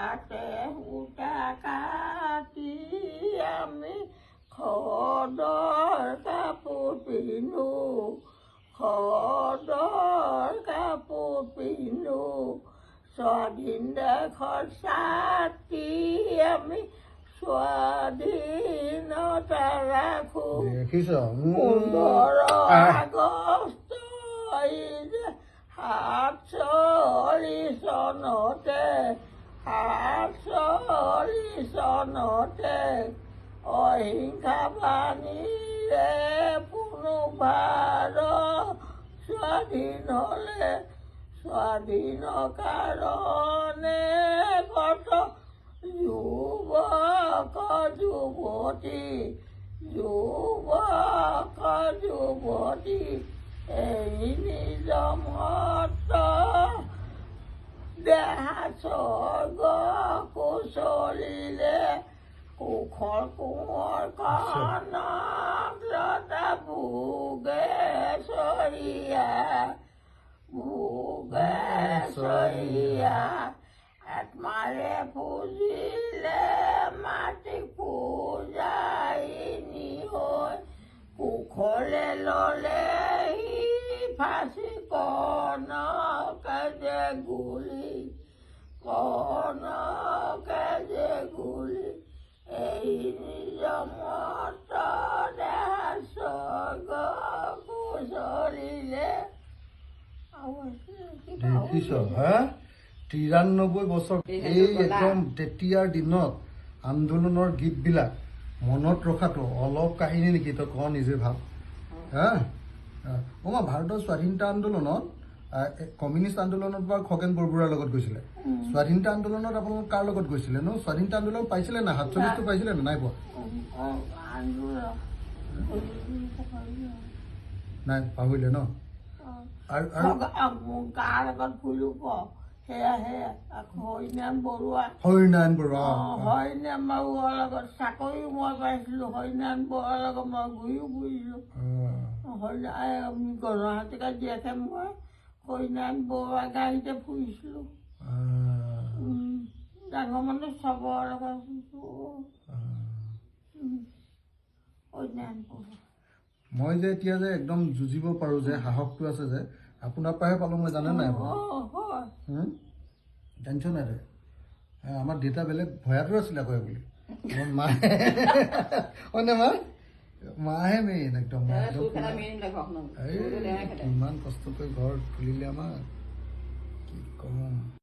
হাতে সূতা কাটি আমি খদৰ কাপোৰ পিন্ধো খদৰ কাপোৰ পিন্ধো স্বাধীন দেশৰ ছাতি আমি স্বাধীনতা ৰাখো 15 আগষ্ট 47 চনতে অহিংসা বাণীৰে কোনো ভাৰত স্বাধীন হ'লে স্বাধীন কাৰণে কত যুৱক যুৱতী এই নিজ মত দেহা স্বৰ্গ কুচলিলে কুশল কোঁৱৰ কনক লতা ভোগে চৰিয়া আত্মাৰে পুজিলে মাটি পূজাইনী হৈ কুশলে ল'লে ফাঁচি কনকে যে গুলি এই নিজ মত দেহা স্বৰ্গ কুচলিলে। দেখিছ হা 93 বছৰ এই একদম তেতিয়াৰ দিনত আন্দোলনৰ গীতবিলাক মনত ৰখাটো অলপ কাহিনী নেকি তই ক নিজে ভাব হা ভাৰতৰ স্বাধীনতা আন্দোলনত কমিউনিষ্ট আন্দোলনত বা খগেন বৰবৰুৱাৰ লগত গৈছিলে স্বাধীনতা আন্দোলনত আপোনালোক কাৰ লগত গৈছিলে ন স্বাধীনতা আন্দোলন পাইছিলে না 47টো পাইছিলে না নাই পোৱা নাই পাহৰিলে ন কাৰ লগত ফুলো ক হৰিনাৰায়ণ বৰুৱা লগত চাকৰিও মই পাইছিলোঁ হৰিনাৰায়ণ বৰুৱাৰ লগত মই ঘূৰিও ফুৰিছিলোঁ গণহাতিকা জীয়াকে মই হৰিনাৰায়ণ বৰুৱা গাড়ীতে ফুৰিছিলোঁ ডাঙৰ মানুহ চবৰ লগত হৰিনাৰায়ণ বৰুৱা মই যে এতিয়া যে একদম যুঁজিব পাৰোঁ যে সাহসটো আছে যে আপোনাৰ পৰাহে পালোঁ মই জানে নাই টেনশ্যন নাই তই আমাৰ দেউতা বেলেগ ভয়াতো আছিলে আকৌ বুলি মাহে মেইন একদম ইমান কষ্ট কৰি ঘৰ খুলিলে আমাৰ কি কম